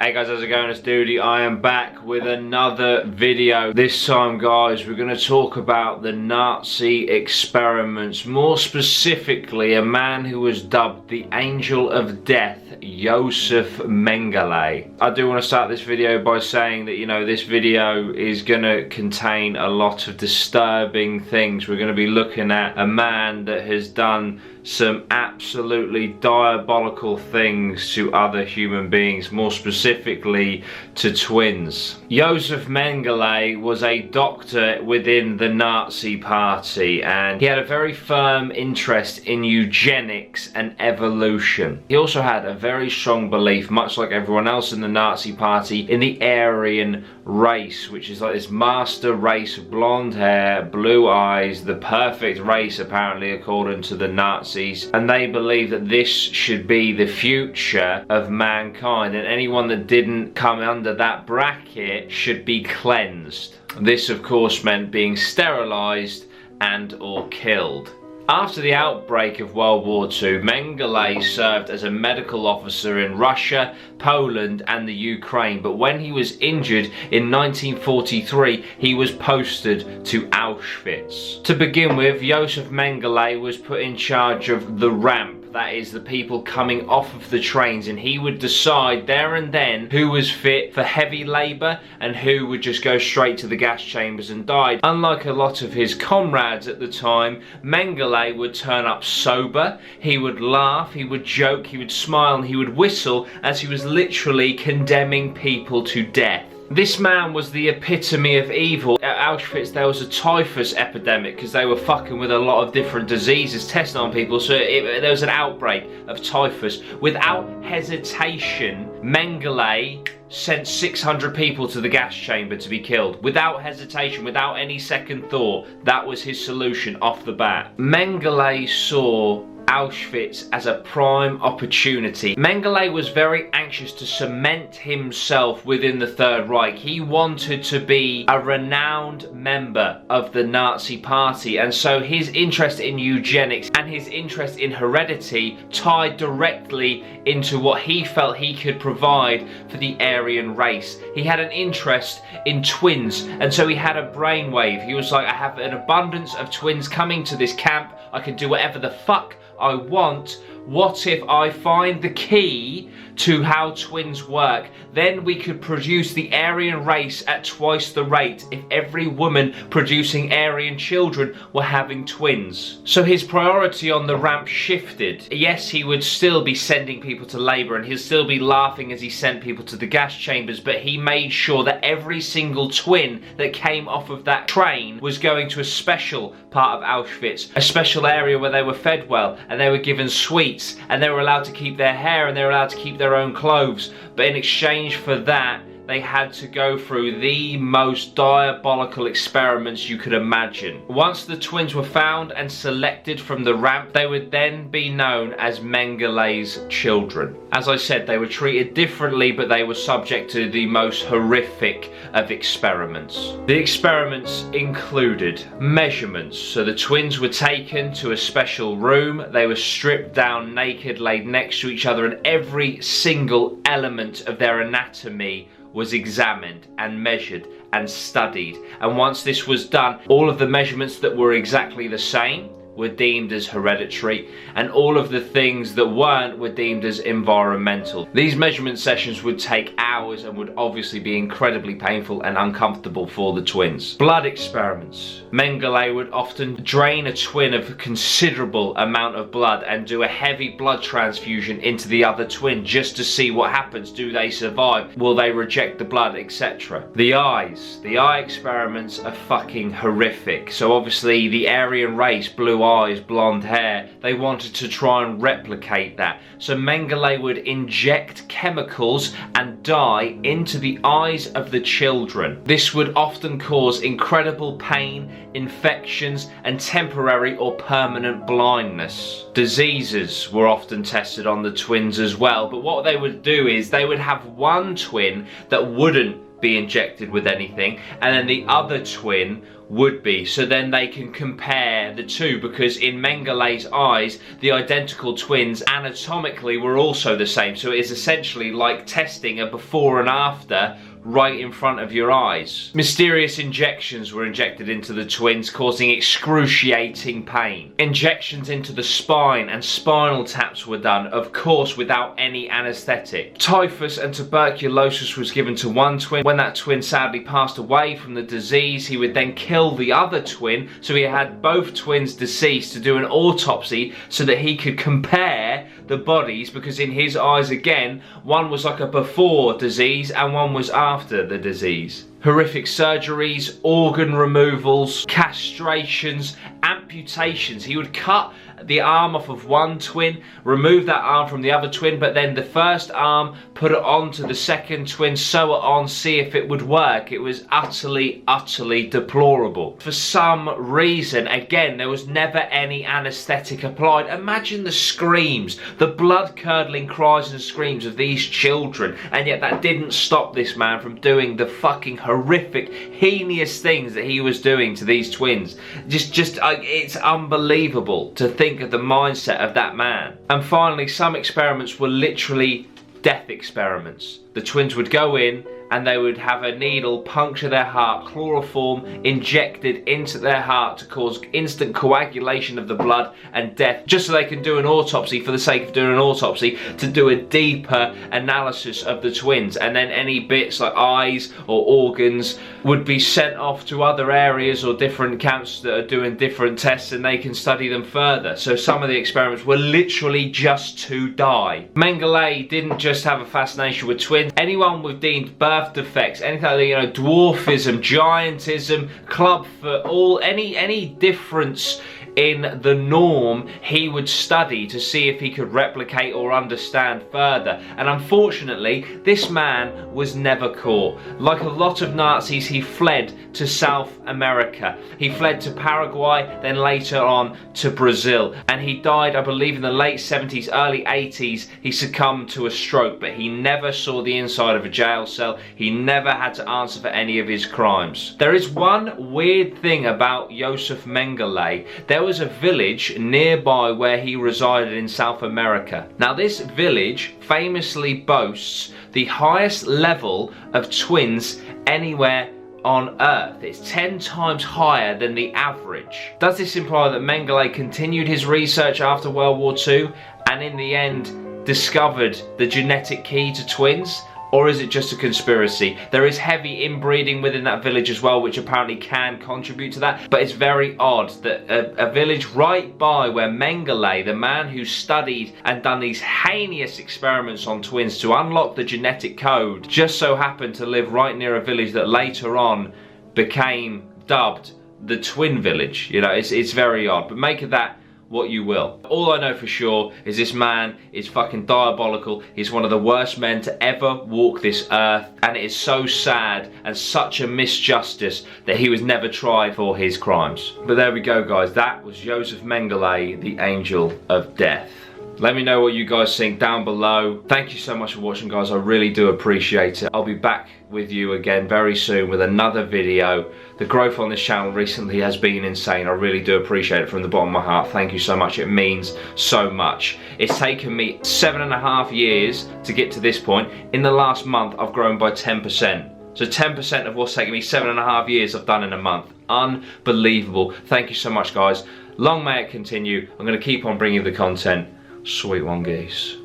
Hey guys, how's it going? It's Dudey. I am back with another video. This time, guys, we're going to talk about the Nazi experiments. More specifically, a man who was dubbed the Angel of Death, Josef Mengele. I do want to start this video by saying that, you know, this video is going to contain a lot of disturbing things. We're going to be looking at a man that has done some absolutely diabolical things to other human beings, more specifically to twins. Josef Mengele was a doctor within the Nazi party, and he had a very firm interest in eugenics and evolution. He also had a very strong belief, much like everyone else in the Nazi party, in the Aryan race, which is like this master race of blonde hair, blue eyes, the perfect race apparently according to the Nazis. And they believe that this should be the future of mankind, and anyone that didn't come under that bracket should be cleansed. This of course meant being sterilized and or killed. After the outbreak of World War II, Mengele served as a medical officer in Russia, Poland and the Ukraine, but when he was injured in 1943, he was posted to Auschwitz. To begin with, Josef Mengele was put in charge of the ramp. That is, the people coming off of the trains, and he would decide there and then who was fit for heavy labour and who would just go straight to the gas chambers and die. Unlike a lot of his comrades at the time, Mengele would turn up sober, he would laugh, he would joke, he would smile and he would whistle as he was literally condemning people to death. This man was the epitome of evil. At Auschwitz there was a typhus epidemic because they were fucking with a lot of different diseases, testing on people, so there was an outbreak of typhus. Without hesitation, Mengele sent 600 people to the gas chamber to be killed. Without hesitation, without any second thought, that was his solution off the bat. Mengele saw Auschwitz as a prime opportunity. Mengele was very anxious to cement himself within the Third Reich. He wanted to be a renowned member of the Nazi party, and so his interest in eugenics and his interest in heredity tied directly into what he felt he could provide for the Aryan race. He had an interest in twins, and so he had a brainwave. He was like, I have an abundance of twins coming to this camp. I can do whatever the fuck I want. What if I find the key to how twins work? Then we could produce the Aryan race at twice the rate if every woman producing Aryan children were having twins. So his priority on the ramp shifted. Yes, he would still be sending people to labour and he'd still be laughing as he sent people to the gas chambers, but he made sure that every single twin that came off of that train was going to a special part of Auschwitz, a special area where they were fed well and they were given sweets and they were allowed to keep their hair and they were allowed to keep their own clothes. But in exchange for that, they had to go through the most diabolical experiments you could imagine. Once the twins were found and selected from the ramp, they would then be known as Mengele's children. As I said, they were treated differently, but they were subject to the most horrific of experiments. The experiments included measurements. So the twins were taken to a special room, they were stripped down naked, laid next to each other, and every single element of their anatomy was examined and measured and studied. And once this was done, all of the measurements that were exactly the same were deemed as hereditary, and all of the things that weren't were deemed as environmental. These measurement sessions would take hours and would obviously be incredibly painful and uncomfortable for the twins. Blood experiments. Mengele would often drain a twin of a considerable amount of blood and do a heavy blood transfusion into the other twin just to see what happens. Do they survive? Will they reject the blood, etc. The eyes. The eye experiments are fucking horrific. So obviously the Aryan race, blue eyes, blonde hair, they wanted to try and replicate that. So Mengele would inject chemicals and dye into the eyes of the children. This would often cause incredible pain, infections and temporary or permanent blindness. Diseases were often tested on the twins as well, but what they would do is they would have one twin that wouldn't be injected with anything, and then the other twin would be, so then they can compare the two, because in Mengele's eyes the identical twins anatomically were also the same. So it is essentially like testing a before and after right in front of your eyes. Mysterious injections were injected into the twins, causing excruciating pain. Injections into the spine and spinal taps were done, of course without any anaesthetic. Typhus and tuberculosis was given to one twin. When that twin sadly passed away from the disease, he would then kill the other twin, so he had both twins deceased to do an autopsy so that he could compare the bodies, because in his eyes again, one was like a before disease and one was after the disease. Horrific surgeries, organ removals, castrations, amputations. He would cut the arm off of one twin, remove that arm from the other twin, but then the first arm, put it onto the second twin, sew it on, see if it would work. It was utterly, utterly deplorable. For some reason, again, there was never any anaesthetic applied. Imagine the screams, the blood-curdling cries and screams of these children, and yet that didn't stop this man from doing the fucking horrific, heinous things that he was doing to these twins. It's unbelievable to think of the mindset of that man. And finally, some experiments were literally death experiments. The twins would go in and they would have a needle puncture their heart, chloroform injected into their heart to cause instant coagulation of the blood and death, just so they can do an autopsy for the sake of doing an autopsy, to do a deeper analysis of the twins. And then any bits like eyes or organs would be sent off to other areas or different camps that are doing different tests, and they can study them further. So some of the experiments were literally just to die. Mengele didn't just have a fascination with twins. Anyone with deemed birth defects, anything like, you know, dwarfism, giantism, clubfoot, any difference in the norm, he would study to see if he could replicate or understand further. And unfortunately, this man was never caught. Like a lot of Nazis, he fled to South America. He fled to Paraguay, then later on to Brazil. And he died, I believe, in the late 70s, early 80s. He succumbed to a stroke, but he never saw the inside of a jail cell. He never had to answer for any of his crimes. There is one weird thing about Josef Mengele. There was a village nearby where he resided in South America. Now this village famously boasts the highest level of twins anywhere on Earth. It's 10 times higher than the average. Does this imply that Mengele continued his research after World War II and in the end discovered the genetic key to twins? Or is it just a conspiracy? There is heavy inbreeding within that village as well, which apparently can contribute to that. But it's very odd that a village right by where Mengele, the man who studied and done these heinous experiments on twins to unlock the genetic code, just so happened to live right near a village that later on became dubbed the Twin Village. You know, it's very odd. But make of that what you will. All I know for sure is this man is fucking diabolical. He's one of the worst men to ever walk this earth, and it is so sad and such a misjustice that he was never tried for his crimes. But there we go, guys. That was Josef Mengele, the Angel of Death. Let me know what you guys think down below. Thank you so much for watching, guys. I really do appreciate it. I'll be back with you again very soon with another video. The growth on this channel recently has been insane. I really do appreciate it from the bottom of my heart. Thank you so much. It means so much. It's taken me 7.5 years to get to this point. In the last month, I've grown by 10%. So 10% of what's taken me 7.5 years I've done in a month. Unbelievable. Thank you so much, guys. Long may it continue. I'm going to keep on bringing the content. Sweet one, geese.